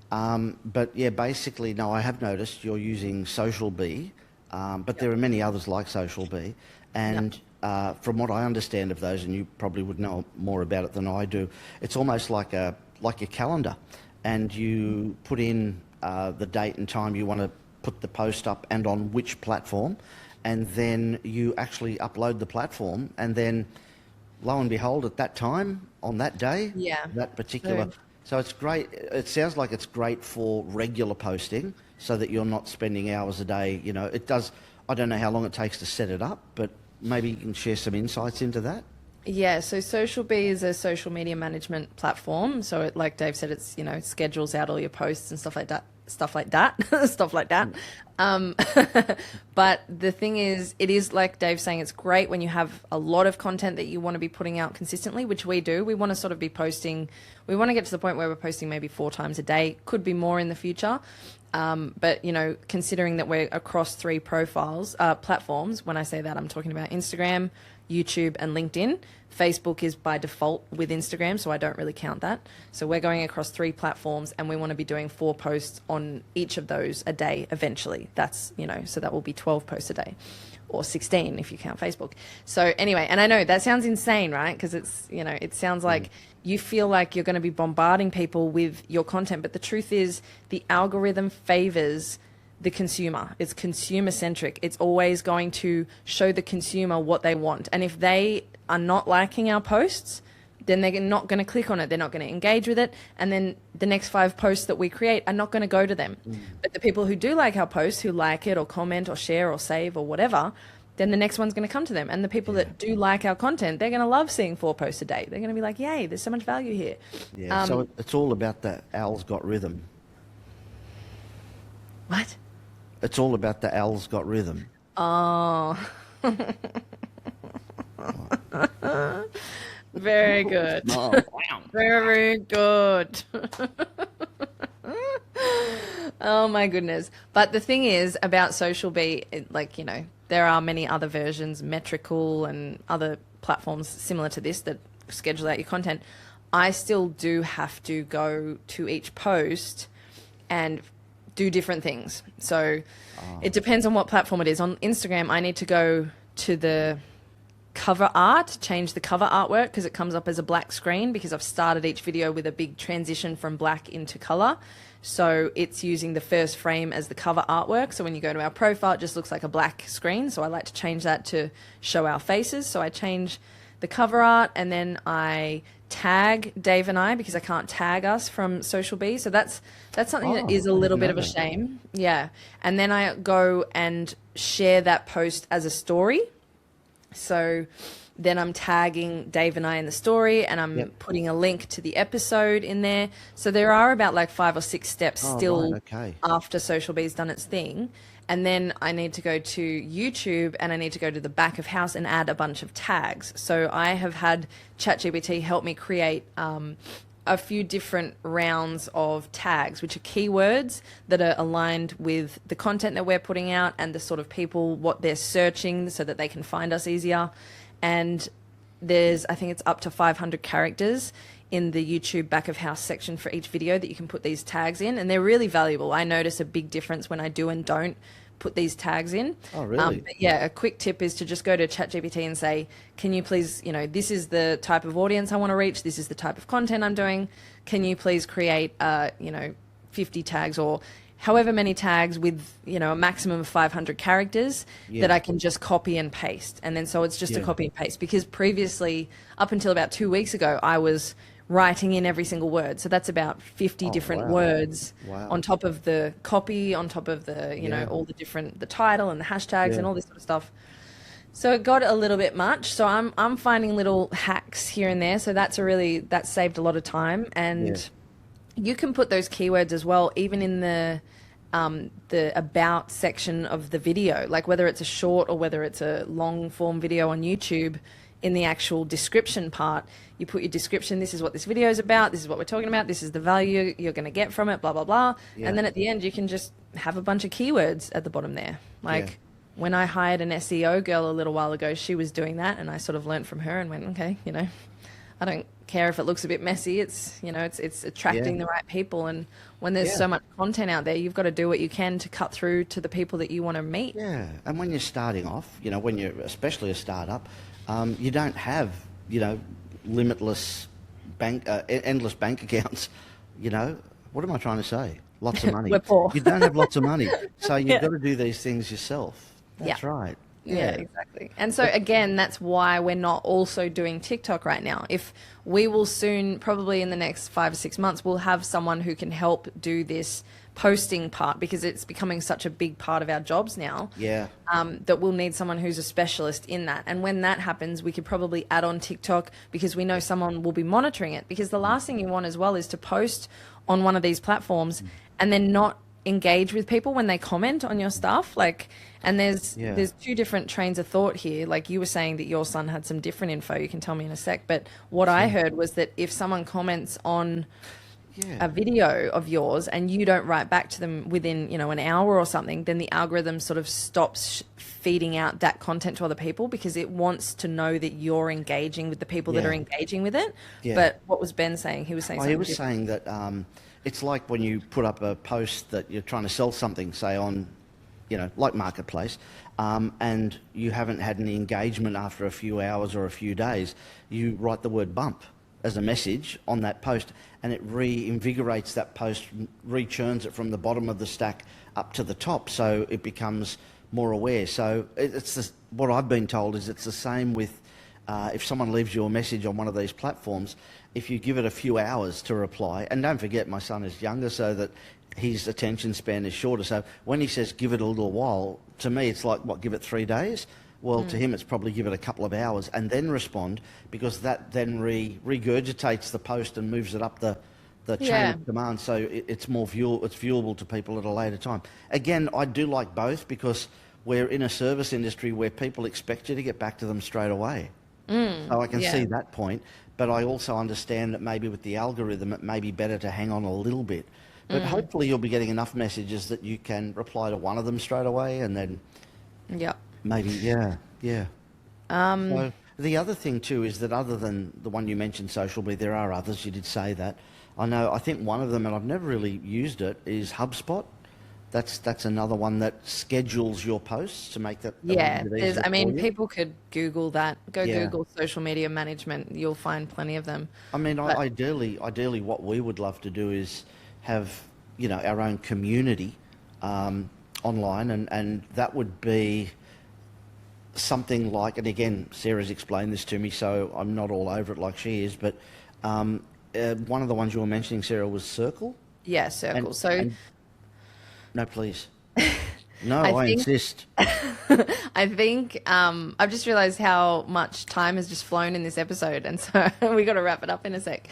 Speaker 1: But yeah, basically, no, I have noticed you're using Social Bee, but there are many others like Social Bee. And from what I understand of those, and you probably would know more about it than I do, it's almost like your calendar. And you put in the date and time you want to put the post up and on which platform, and then you actually upload the platform, and then lo and behold, at that time, on that day, that particular... So it's great. It sounds like it's great for regular posting, so that you're not spending hours a day. You know, it does. I don't know how long it takes to set it up, but maybe you can share some insights into that.
Speaker 2: Yeah. So Social Bee is a social media management platform. So it, like Dave said, it's, you know, it schedules out all your posts and stuff like that. But the thing is, it is like Dave's saying, it's great when you have a lot of content that you want to be putting out consistently, which we do. We want to sort of be posting, we want to get to the point where we're posting maybe 4 times a day, could be more in the future. But, you know, considering that we're across 3 platforms, when I say that, I'm talking about Instagram, YouTube and LinkedIn. Facebook is by default with Instagram, so I don't really count that. So we're going across 3 platforms, and we want to be doing 4 posts on each of those a day eventually. That's, so that will be 12 posts a day, or 16 if you count Facebook. So anyway, and I know that sounds insane, right? Because it's, it sounds like you feel like you're going to be bombarding people with your content, but the truth is the algorithm favors the consumer. It's consumer centric. It's always going to show the consumer what they want. And if they are not liking our posts, then they're not going to click on it. They're not going to engage with it. And then the next 5 posts that we create are not going to go to them. But the people who do like our posts, who like it or comment or share or save or whatever, then the next one's going to come to them. And the people that do like our content, they're going to love seeing 4 posts a day. They're going to be like, yay, there's so much value here.
Speaker 1: Yeah, so it's all about the owl's got rhythm.
Speaker 2: What?
Speaker 1: It's all about the owl's got rhythm.
Speaker 2: Oh. Very good.
Speaker 1: Oh,
Speaker 2: Very good. Oh my goodness. But the thing is about Social Bee, there are many other versions, Metrical and other platforms similar to this that schedule out your content. I still do have to go to each post and do different things. So it depends on what platform it is. On Instagram, I need to go to the cover art, change the cover artwork because it comes up as a black screen because I've started each video with a big transition from black into color. So it's using the first frame as the cover artwork. So when you go to our profile, it just looks like a black screen. So I like to change that to show our faces. So I change the cover art and then I tag Dave and I because I can't tag us from Social Bee. So that's something that is a little bit of a shame. Yeah. And then I go and share that post as a story. So then I'm tagging Dave and I in the story and I'm putting a link to the episode in there. So there are about like 5 or 6 steps still after Social Bee's done its thing. And then I need to go to YouTube and I need to go to the back of house and add a bunch of tags. So I have had ChatGPT help me create a few different rounds of tags, which are keywords that are aligned with the content that we're putting out and the sort of people, what they're searching so that they can find us easier. And I think it's up to 500 characters in the YouTube back of house section for each video that you can put these tags in. And they're really valuable. I notice a big difference when I do and don't put these tags in.
Speaker 1: Oh, really?
Speaker 2: But yeah, a quick tip is to just go to ChatGPT and say, can you please, this is the type of audience I want to reach. This is the type of content I'm doing. Can you please create, 50 tags or however many tags with, a maximum of 500 characters that I can just copy and paste. And then so it's just a copy and paste because previously, up until about 2 weeks ago, I was writing in every single word. So that's about 50 different words on top of the copy, on top of the, all the different, the title and the hashtags and all this sort of stuff. So it got a little bit much. So I'm finding little hacks here and there. So that saved a lot of time. And you can put those keywords as well, even in the about section of the video, like whether it's a short or whether it's a long form video on YouTube. In the actual description part, you put your description, this is what this video is about, this is what we're talking about, this is the value you're going to get from it, blah, blah, blah. And then at the end, you can just have a bunch of keywords at the bottom there. Like when I hired an SEO girl a little while ago, she was doing that and I sort of learned from her and went, okay, I don't care if it looks a bit messy. It's, it's attracting the right people. And when there's so much content out there, you've got to do what you can to cut through to the people that you want to meet.
Speaker 1: Yeah. And when you're starting off, when you're especially a startup, you don't have, limitless endless bank accounts. What am I trying to say? Lots of money.
Speaker 2: We're poor.
Speaker 1: You don't have lots of money. So you've got to do these things yourself. That's right.
Speaker 2: Yeah, exactly. And so again, that's why we're not also doing TikTok right now. If we will soon, probably in the next 5 or 6 months, we'll have someone who can help do this posting part because it's becoming such a big part of our jobs now. Yeah. That we'll need someone who's a specialist in that. And when that happens, we could probably add on TikTok because we know someone will be monitoring it. Because the last thing you want as well is to post on one of these platforms and then not engage with people when they comment on your stuff. And there's 2 different trains of thought here. Like you were saying that your son had some different info. You can tell me in a sec. But what I heard was that if someone comments on a video of yours and you don't write back to them within, an hour or something, then the algorithm sort of stops feeding out that content to other people because it wants to know that you're engaging with the people that are engaging with it. Yeah. But what was Ben saying? He was saying something
Speaker 1: He was saying that it's like when you put up a post that you're trying to sell something, say on, like Marketplace, and you haven't had any engagement after a few hours or a few days, you write the word bump as a message on that post, and it reinvigorates that post, re-churns it from the bottom of the stack up to the top, so it becomes more aware. So what I've been told is it's the same with if someone leaves you a message on one of these platforms, if you give it a few hours to reply, and don't forget my son is younger, so that his attention span is shorter. So when he says give it a little while, to me it's like, give it 3 days? Well, to him, it's probably give it a couple of hours and then respond, because that then regurgitates the post and moves it up the chain of command. So it's more viewable to people at a later time. Again, I do like both, because we're in a service industry where people expect you to get back to them straight away. So I can see that point. But I also understand that maybe with the algorithm, it may be better to hang on a little bit. But hopefully you'll be getting enough messages that you can reply to one of them straight away, and then... Maybe, so the other thing too is that, other than the one you mentioned, Socialbee, there are others. You did say that. I think one of them, and I've never really used it, is HubSpot. That's another one that schedules your posts to make that.
Speaker 2: People could Google that. Google social media management. You'll find plenty of them.
Speaker 1: Ideally, what we would love to do is have, our own community online, and that would be something like, and again, Sarah's explained this to me, so I'm not all over it like she is, but one of the ones you were mentioning, Sarah, was Circle?
Speaker 2: Yeah, Circle.
Speaker 1: No, please. No, I insist.
Speaker 2: I think I've just realised how much time has just flown in this episode, and so we got to wrap it up in a sec.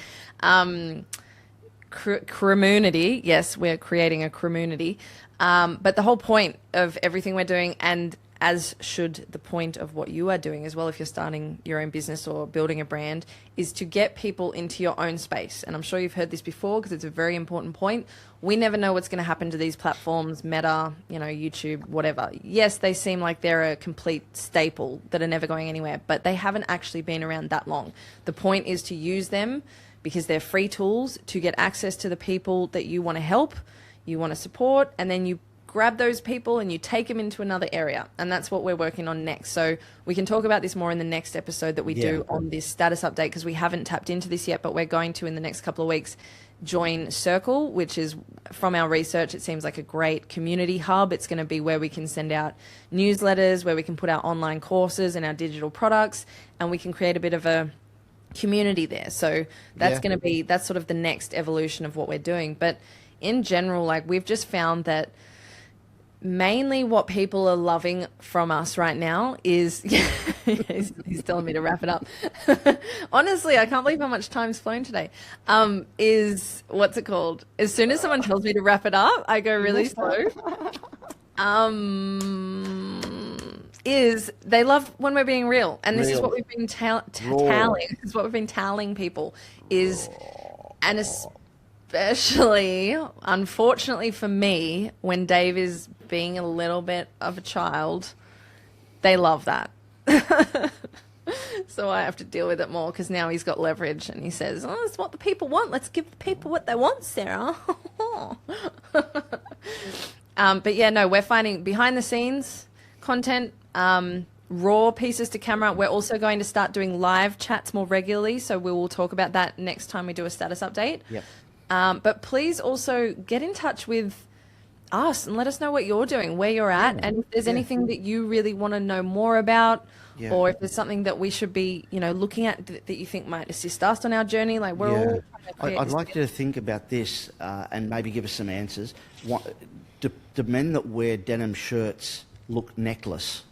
Speaker 2: Community, yes, we're creating a community, but the whole point of everything we're doing, and as should the point of what you are doing as well, if you're starting your own business or building a brand, is to get people into your own space. And I'm sure you've heard this before, because it's a very important point. We never know what's going to happen to these platforms, Meta, YouTube, whatever. Yes, they seem like they're a complete staple that are never going anywhere, but they haven't actually been around that long. The point is to use them because they're free tools to get access to the people that you want to help, you want to support, and then you grab those people and you take them into another area. And that's what we're working on next. So we can talk about this more in the next episode that we do on this status update, because we haven't tapped into this yet, but we're going to, in the next couple of weeks, join Circle, which is, from our research, it seems like a great community hub. It's going to be where we can send out newsletters, where we can put our online courses and our digital products, and we can create a bit of a community there. So that's going to be, that's sort of the next evolution of what we're doing. But in general, we've just found that mainly what people are loving from us right now is he's telling me to wrap it up. Honestly, I can't believe how much time's flown today. Is, what's it called? As soon as someone tells me to wrap it up, I go really slow. Is they love when we're being real. And this is what we've been telling. This is what we've been telling people is, and especially, unfortunately for me, when Dave is being a little bit of a child, they love that. So I have to deal with it more, because now he's got leverage and he says, oh, that's what the people want. Let's give the people what they want, Sarah. But yeah, no, we're finding behind the scenes content, raw pieces to camera. We're also going to start doing live chats more regularly. So we will talk about that next time we do a status update. Yep. But please also get in touch with us and let us know what you're doing, where you're at, and if there's anything that you really want to know more about, or if there's something that we should be, looking at that you think might assist us on our journey. We're all trying to
Speaker 1: I'd like you to think about this and maybe give us some answers. Do men that wear denim shirts look necklace?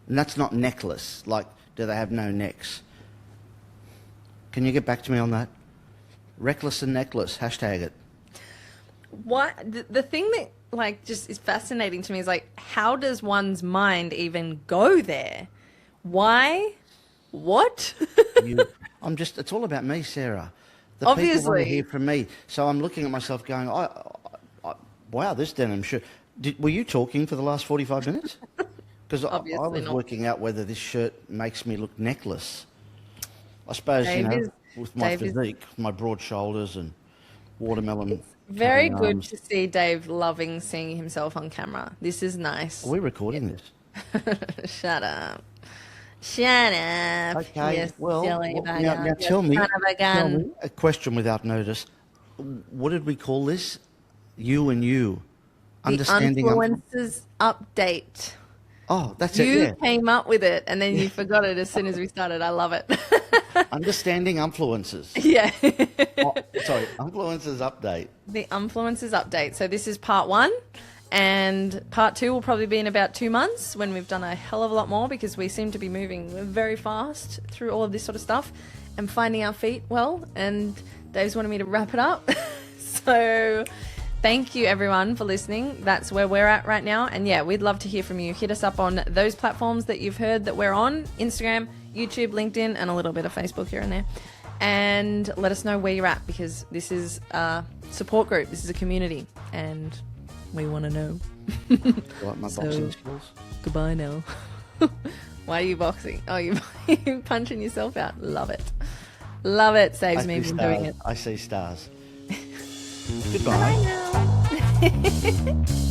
Speaker 1: And that's not necklace. Do they have no necks? Can you get back to me on that? Reckless and necklace, hashtag it.
Speaker 2: What the thing that just is fascinating to me is how does one's mind even go there? Why? What?
Speaker 1: It's all about me, Sarah. The people want to
Speaker 2: Obviously.
Speaker 1: hear from me. So I'm looking at myself going, wow, this denim shirt. Were you talking for the last 45 minutes? Because I
Speaker 2: Obviously
Speaker 1: was
Speaker 2: not.
Speaker 1: working out whether this shirt makes me look necklace. I suppose,
Speaker 2: Dave is-
Speaker 1: with my
Speaker 2: Dave is-
Speaker 1: physique, my broad shoulders and watermelon.
Speaker 2: Very
Speaker 1: cutting
Speaker 2: good
Speaker 1: arms.
Speaker 2: to see Dave loving seeing himself on camera. This is nice.
Speaker 1: Are we recording this?
Speaker 2: Shut up. Shut up.
Speaker 1: Okay,
Speaker 2: you
Speaker 1: well,
Speaker 2: silly
Speaker 1: now
Speaker 2: bugger, you
Speaker 1: tell me,
Speaker 2: son of a
Speaker 1: tell
Speaker 2: gun.
Speaker 1: me, a question without notice. What did we call this? You and you.
Speaker 2: The
Speaker 1: Understanding.
Speaker 2: Unfluencers update.
Speaker 1: Oh, that's
Speaker 2: You
Speaker 1: it, yeah.
Speaker 2: came up with it and then you forgot it as soon as we started. I love it.
Speaker 1: Understanding influencers.
Speaker 2: Yeah.
Speaker 1: Sorry, influencers update.
Speaker 2: The Unfluencers update. So this is part 1. And part 2 will probably be in about 2 months when we've done a hell of a lot more, because we seem to be moving very fast through all of this sort of stuff and finding our feet well. And Dave's wanted me to wrap it up. So thank you everyone for listening. That's where we're at right now. And yeah, we'd love to hear from you. Hit us up on those platforms that you've heard that we're on: Instagram, YouTube, LinkedIn, and a little bit of Facebook here and there. And let us know where you're at, because this is a support group. This is a community. And we want to know.
Speaker 1: Like my boxing skills.
Speaker 2: Goodbye now. Why are you boxing? Oh, you're punching yourself out. Love it. Love it. Saves me from doing it.
Speaker 1: I see stars. Goodbye.
Speaker 2: Bye now.